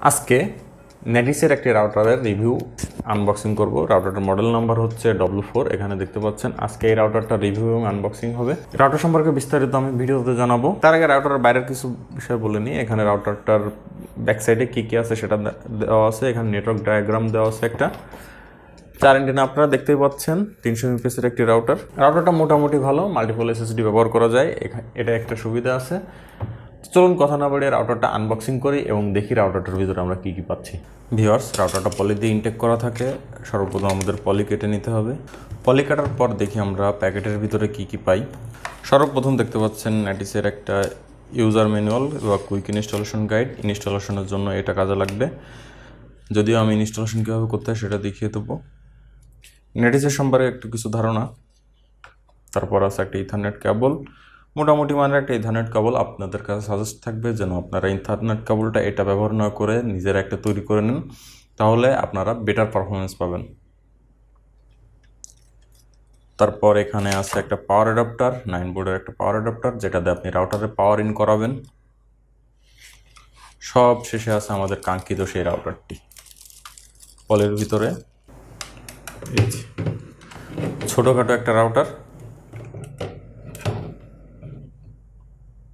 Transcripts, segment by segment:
আজকে নেটিসের একটি রাউটারের review unboxing করব। রাউটারটার মডেল নাম্বার হচ্ছে W4। এখানে দেখতে পাচ্ছেন আজকে এই রাউটারটা রিভিউ এবং আনবক্সিং হবে। রাউটার সম্পর্কে বিস্তারিত আমি ভিডিওতে জানাবো। তার আগে রাউটারের বাইরের কিছু বিষয় বলে নিই। এখানে রাউটারটার ব্যাক সাইডে কী কী আছে সেটা দেওয়া আছে। এখানে নেটওয়ার্ক ডায়াগ্রাম দেওয়া আছে একটা। 4 অ্যান্টেনা আপনারা দেখতেই পাচ্ছেন। 300 MPS-এর একটি রাউটারটা মোটামুটি ভালো, মাল্টিপল SSD ব্যবহার করা যায়, এটা একটা সুবিধা আছে। চলুন কথা না বাড়িয়ে রাউটারটা আনবক্সিং করি এবং দেখি রাউটারটার ভিতরে আমরা কী কী পাচ্ছি। ভিউয়ার্স, রাউটারটা পলি দিয়ে ইনটেক করা থাকে। সর্বপ্রথম আমাদের পলি কেটে নিতে হবে। পলি কাটার পর দেখি আমরা প্যাকেটের ভিতরে কী কী পাই। সর্বপ্রথম দেখতে পাচ্ছেন নেটিসের একটা ইউজার ম্যানুয়াল বা কুইক ইনস্টলেশন গাইড। ইনস্টলেশনের জন্য এটা কাজে লাগবে, যদিও আমি ইনস্টলেশন কীভাবে করতে হয় সেটা দেখিয়ে দেবো। নেটিসের সম্পর্কে একটু কিছু ধারণা। তারপর আছে একটা ইথারনেট কেবল, মোটামুটি মানের একটা ইথারনেট কেবল। আপনাদের কাছে সাজেস্ট থাকবে যেন আপনারা ইথারনেট কেবলটা এটা ব্যবহার না করে নিজেরা একটা তৈরি করে নেন, তাহলে আপনারা বেটার পারফরমেন্স পাবেন। তারপর এখানে আছে একটা পাওয়ার অ্যাডাপ্টার, 9 ভোল্টের একটা পাওয়ার অ্যাডাপ্টার, যেটা দিয়ে আপনি রাউটারে পাওয়ার ইন করাবেন। সব শেষে আছে আমাদের কাঙ্ক্ষিত সেই রাউটারটি পলের ভিতরে। ছোটোখাটো একটা রাউটার,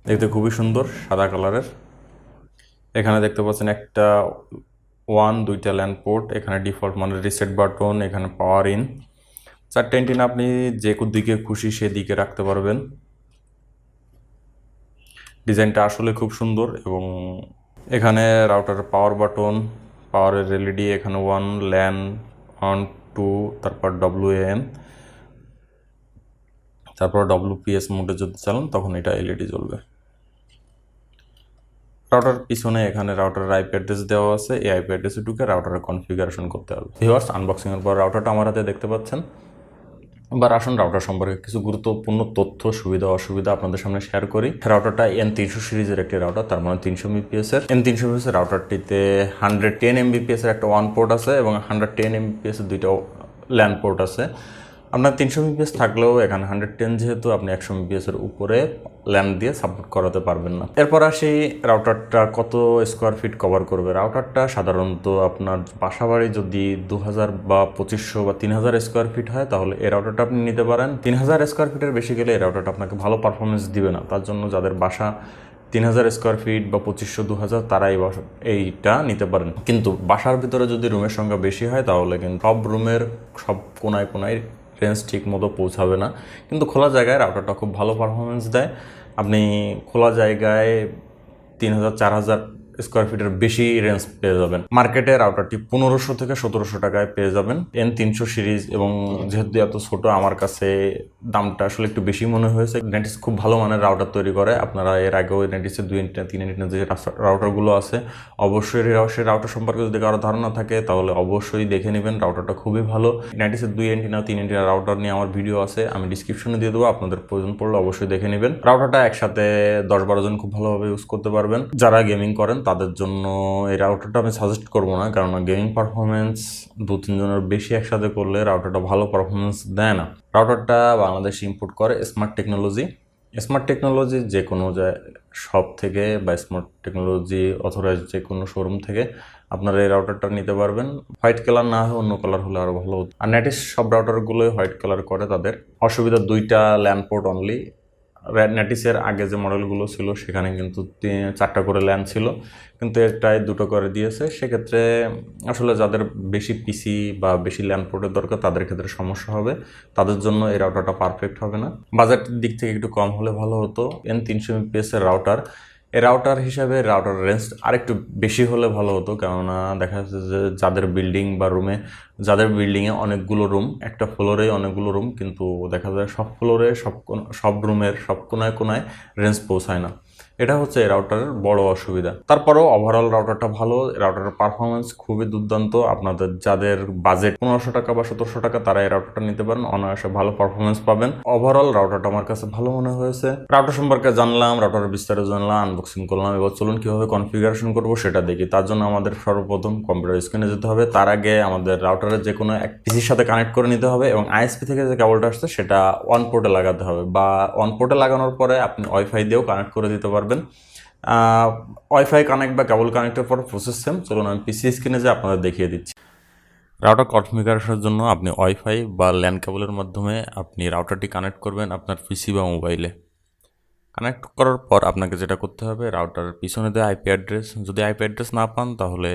দেখতে খুবই সুন্দর, সাদা কালারের। এখানে দেখতে পাচ্ছেন একটা 2টা ল্যান্ড পোর্ট, এখানে ডিফল্ট মানে রিসেট বাটন, এখানে পাওয়ার ইন। 4টে অ্যান্টেনা আপনি যে দিকে খুশি সেদিকে রাখতে পারবেন। ডিজাইনটা আসলে খুব সুন্দর। এবং এখানে রাউটারের পাওয়ার বাটন, পাওয়ারের LED, এখানে 1 LAN 1 2, তারপর WAN, তারপর WPS মোডে যদি চালান তখন এটা LED জ্বলবে। রাউটার পিছনে এখানে রাউটারের IP অ্যাড্রেস দেওয়া আছে। এই IP অ্যাড্রেসে ঢুকে রাউটারের কনফিগারেশন করতে হবে। ভিউয়ার্স, আনবক্সিংয়ের পর রাউটারটা আমার হাতে দেখতে পাচ্ছেন। এবার আসুন রাউটার সম্পর্কে কিছু গুরুত্বপূর্ণ তথ্য, সুবিধা অসুবিধা আপনাদের সামনে শেয়ার করি। রাউটারটা N300 সিরিজের একটি রাউটার, তার মানে 300 MBPS-এর। N300 MBPS রাউটারটিতে 110 MBPS-এর একটা 1 পোর্ট আছে এবং 110 MBPS-এর 2টা LAN পোর্ট আছে। আপনার 300 MBPS থাকলেও এখানে 110 যেহেতু, আপনি 100 MBPS-এর উপরে ল্যান দিয়ে সাপোর্ট করাতে পারবেন না। এরপর আসি রাউটারটা কত স্কোয়ার ফিট কভার করবে। রাউটারটা সাধারণত আপনার বাসাবাড়ি যদি 2000 বা 2500 বা 3000 স্কোয়ার ফিট হয় তাহলে এই রাউটারটা আপনি নিতে পারেন। 3000 স্কোয়ার ফিটের বেশি গেলে এই রাউটারটা আপনাকে ভালো পারফরমেন্স দিবে না। তার জন্য যাদের বাসা 3000 স্কোয়ার ফিট বা 2500 2000 তারা এইটা নিতে পারেন। কিন্তু বাসার ভিতরে যদি রুমের সংখ্যা বেশি হয় তাহলে কিন্তু সব রুমের সব কোনায় কোনায় রেঞ্জ ঠিক মতো পৌঁছাবে না। কিন্তু খোলা জায়গায় রাউটারটা খুব ভালো পারফরমেন্স দেয়। আপনি খোলা জায়গায় 3000 4000 স্কোয়ার ফিটের বেশি রেঞ্জ পেয়ে যাবেন। মার্কেটে রাউটারটি 1500 থেকে 1700 টাকায় পেয়ে যাবেন। N300 সিরিজ, এবং যেহেতু এত ছোট আমার কাছে দামটা আসলে একটু বেশি মনে হয়েছে। নেটিস খুব ভালো মানের রাউটার তৈরি করে। আপনারা এর আগেও নেটিসের 2 অ্যান্টেনা 3 অ্যান্টেনা যে রাউটারগুলো আছে, অবশ্যই সেই রাউটার সম্পর্কে যদি কারো ধারণা থাকে তাহলে অবশ্যই দেখে নেবেন। রাউটারটা খুবই ভালো। নেটিসের 2 অ্যান্টেনা 3 অ্যান্টেনা রাউটার নিয়ে আমার ভিডিও আছে, আমি ডিসক্রিপশনে দিয়ে দেবো, আপনাদের প্রয়োজন পড়লে অবশ্যই দেখে নেবেন। রাউটারটা একসাথে 10-12 জন খুব ভালোভাবে ইউজ করতে পারবেন। যারা গেমিং করেন তাদের জন্য এই রাউটারটা আমি সাজেস্ট করবো না, কারণ গেমিং পারফরমেন্স 2-3 জনের বেশি একসাথে করলে রাউটারটা ভালো পারফরমেন্স দেয় না। রাউটারটা বাংলাদেশ ইম্পোর্ট করে স্মার্ট টেকনোলজি যে কোনো শপ থেকে বা স্মার্ট টেকনোলজি অথরাইজ যে কোনো শোরুম থেকে আপনারা এই রাউটারটা নিতে পারবেন। হোয়াইট কালার না হয় অন্য কালার হলে আরও ভালো হতো। আর নেটিস সব রাউটারগুলোই হোয়াইট কালার করে। তাদের অসুবিধা 2টা ল্যান পোর্ট অনলি। নেটিসের আগে যে মডেলগুলো ছিল সেখানে কিন্তু 4টা করে ল্যান ছিল, কিন্তু এটাই 2টো করে দিয়েছে। সেক্ষেত্রে আসলে যাদের বেশি পিসি বা বেশি ল্যান পোর্টের দরকার তাদের ক্ষেত্রে সমস্যা হবে, তাদের জন্য এই রাউটারটা পারফেক্ট হবে না। বাজেটের দিক থেকে একটু কম হলে ভালো হতো। N300 MPS-এর রাউটার, এই রাউটার হিসাবে রাউটার রেঞ্জ আরেকটু বেশি হলে ভালো হতো, কেননা দেখা যাচ্ছে যে যাদের বিল্ডিংয়ে অনেকগুলো রুম, একটা ফ্লোরেই অনেকগুলো রুম, কিন্তু দেখা যায় সব ফ্লোরে সব রুমের সব কোনায় কোনায় রেঞ্জ পৌঁছায় না। এটা হচ্ছে এই রাউটারের বড় অসুবিধা। তারপরেও ওভারঅল রাউটারটা ভালো, রাউটারের পারফরমেন্স খুবই দুর্দান্ত। আপনাদের যাদের বাজেট 1500 টাকা বা 1700 টাকা তারা এই রাউটারটা নিতে পারেন, অনায়াসে ভালো পারফরমেন্স পাবেন। ওভারঅল রাউটারটা আমার কাছে ভালো মনে হয়েছে। রাউটার সম্পর্কে জানলাম, রাউটারের বিস্তারিত জানলাম, আনবক্সিং করলাম। এবার চলুন কীভাবে কনফিগারেশন করবো সেটা দেখি। তার জন্য আমাদের সর্বপ্রথম কম্পিউটার স্ক্রিনে যেতে হবে। তার আগে আমাদের রাউটারের যে কোনো এক পিসির সাথে কানেক্ট করে নিতে হবে এবং ISP থেকে যে কেবলটা আসছে সেটা অন পোর্টে লাগাতে হবে, বা অন পোর্টে লাগানোর পরে আপনি ওয়াইফাই দিয়েও কানেক্ট করে দিতে পারবেন। ওয়াইফাই কানেক্ট বা কেবল কানেক্টের পর প্রসেস সেম। চলুন আমি পিসি স্ক্রিনে যে আপনাদের দেখিয়ে দিচ্ছি। রাউটার কনফিগারেশনের জন্য আপনি ওয়াইফাই বা ল্যান কেবলের মাধ্যমে আপনি রাউটারটি কানেক্ট করবেন আপনার পিসি বা মোবাইলে। কানেক্ট করার পর আপনাকে যেটা করতে হবে, রাউটারের পিছনে দেওয়া আইপি অ্যাড্রেস, যদি আইপি অ্যাড্রেস না পান তাহলে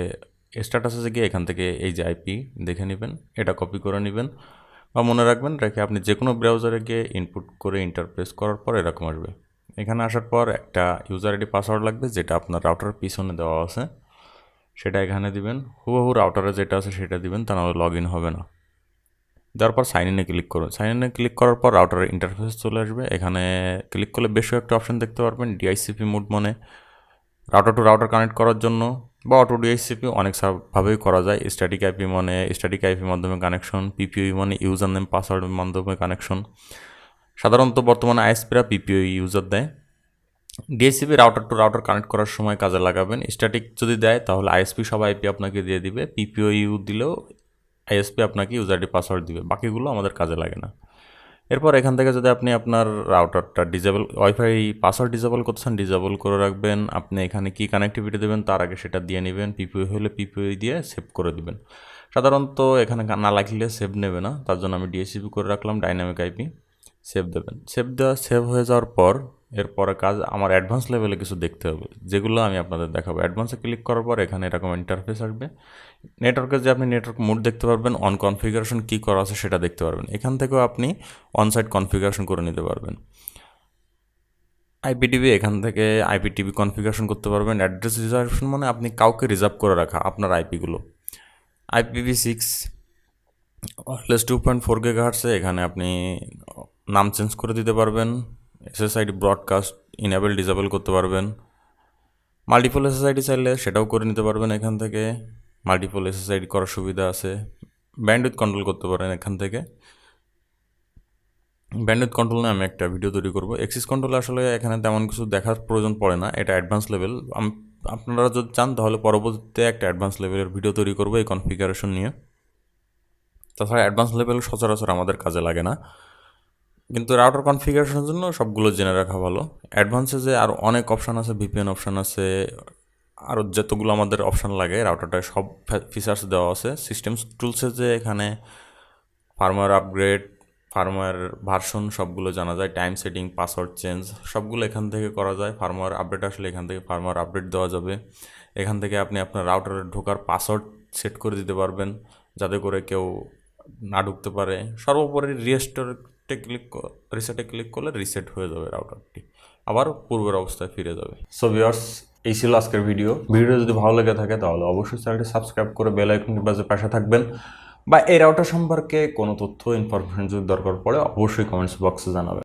স্ট্যাটাসে গিয়ে এখান থেকে এই যে আইপি দেখে নেবেন, এটা কপি করে নেবেন বা মনে রাখবেন, রেখে আপনি যে কোনো ব্রাউজারে গিয়ে ইনপুট করে ইন্টারপ্রেস করার পর এরকম আসবে। এখানে আসার পর একটা ইউজার আইডি পাসওয়ার্ড লাগবে, যেটা আপনার রাউটারের পিছনে দেওয়া আছে সেটা এখানে দিবেন। হুবহু রাউটারে যেটা আছে সেটা দিবেন, তা নাহলে লগ ইন হবে না। দেওয়ার পর সাইন ইনে ক্লিক করুন। সাইন ইনে ক্লিক করার পর রাউটারের ইন্টারফেস চলে আসবে। এখানে ক্লিক করলে বেশ একটা অপশন দেখতে পারবেন, ডিআইসিপি মোড, মানে রাউটার টু রাউটার কানেক্ট করার জন্য, বা অটো ডিআইসিপি অনেক ভাবেই করা যায়। স্ট্যাটিক আইপি মানে স্ট্যাটিক আইপির মাধ্যমে কানেকশন, পিপিওই মানে ইউজার নেম পাসওয়ার্ডের মাধ্যমে কানেকশন। সাধারণত বর্তমানে আইএসপিরা পিপিওই ইউজার দেয়। DHCP router to router connect করার সময় কাজে লাগাবেন। স্ট্যাটিক যদি দেয় তাহলে আইএসপি সব আইপি আপনাকে দিয়ে দিবে, পিপিওইউ দিলেও আইএসপি আপনাকে ইউজারটি পাসওয়ার্ড দিবে, বাকিগুলো আমাদের কাজে লাগে না। এরপর এখান থেকে যদি আপনি আপনার রাউটারটা ডিজেবল, ওয়াইফাই পাসওয়ার্ড ডিজেবল করছেন, ডিজেবল করে রাখবেন। আপনি এখানে কি কানেক্টিভিটি দেবেন তার আগে সেটা দিয়ে নেবেন। পিপিওই হলে পিপিওই দিয়ে সেভ করে দিবেন। সাধারণত এখানে না লাগলে সেভ নেবে না, তার জন্য আমি ডিএসসিপি করে রাখলাম, ডাইনামিক আইপি। সেভ দেবেন। সেভ হয়ে যাওয়ার পর এরপরে কাজ আমার অ্যাডভান্স লেভেলে কিছু দেখতে হবে, যেগুলো আমি আপনাদের দেখাবো। অ্যাডভান্সে ক্লিক করার পর এখানে এরকম ইন্টারফেস আসবে। নেটওয়ার্কে যে আপনি নেটওয়ার্ক মোড দেখতে পারবেন, অন কনফিগারেশন কী করা আছে সেটা দেখতে পারবেন। এখান থেকেও আপনি অনসাইট কনফিগারেশন করে নিতে পারবেন। আইপিটিভি, এখান থেকে আইপিটিভি কনফিগারেশন করতে পারবেন। অ্যাড্রেস রিজার্ভেশন মানে আপনি কাউকে রিজার্ভ করে রাখা আপনার আইপিগুলো। IPv6 ওয়্যারলেস 2.4 GHz, এখানে আপনি নাম চেঞ্জ করে দিতে পারবেন। SSID ব্রডকাস্ট ইনেবল ডিসেবল করতে পারবেন। মাল্টিপল SSID চাইলে সেটাও করে নিতে পারবেন এখান থেকে। মাল্টিপল SSID করার সুবিধা আছে। ব্যান্ডউইথ কন্ট্রোল করতে পারেন এখান থেকে। ব্যান্ডউইথ কন্ট্রোল নিয়ে আমি একটা ভিডিও তৈরি করব। অ্যাক্সেস কন্ট্রোল আসলে এখানে তেমন কিছু দেখার প্রয়োজন পড়ে না, এটা অ্যাডভান্স লেভেল। আপনারা যদি চান তাহলে পরবর্তীতে একটা অ্যাডভান্স লেভেলের ভিডিও তৈরি করবো এই কনফিগারেশন নিয়ে। তাছাড়া অ্যাডভান্স লেভেল সচরাচর আমাদের কাজে লাগে না, কিন্তু রাউটার কনফিগারেশনের জন্য সবগুলো জেনে রাখা ভালো। অ্যাডভান্সে যে আরও অনেক অপশান আছে, ভিপিএন অপশান আছে, আরও যতগুলো আমাদের অপশান লাগে রাউটারটায় সব ফিচার্স দেওয়া আছে। সিস্টেম টুলসে যে এখানে ফার্মওয়্যার আপগ্রেড, ফার্মওয়্যার ভার্সন সবগুলো জানা যায়। টাইম সেটিং, পাসওয়ার্ড চেঞ্জ সবগুলো এখান থেকে করা যায়। ফার্মওয়্যার আপডেট আসলে এখান থেকে ফার্মওয়্যার আপডেট দেওয়া যাবে। এখান থেকে আপনি আপনার রাউটারে ঢোকার পাসওয়ার্ড সেট করে দিতে পারবেন, যাতে করে কেউ না ঢুকতে পারে। সর্বোপরি রিসেটে ক্লিক করলে রিসেট হয়ে যাবে রাউটারটি, আবার পূর্বের অবস্থায় ফিরে যাবে। সো ভিউয়ার্স, এই ছিল আজকের ভিডিও। যদি ভালো লেগে থাকে তাহলে অবশ্যই চ্যানেলটি সাবস্ক্রাইব করে বেল আইকনটি বাজে পাশে থাকবেন, বা এই রাউটার সম্পর্কে কোনো তথ্য ইনফরমেশন যদি দরকার পড়ে অবশ্যই কমেন্টস বক্সে জানাবেন।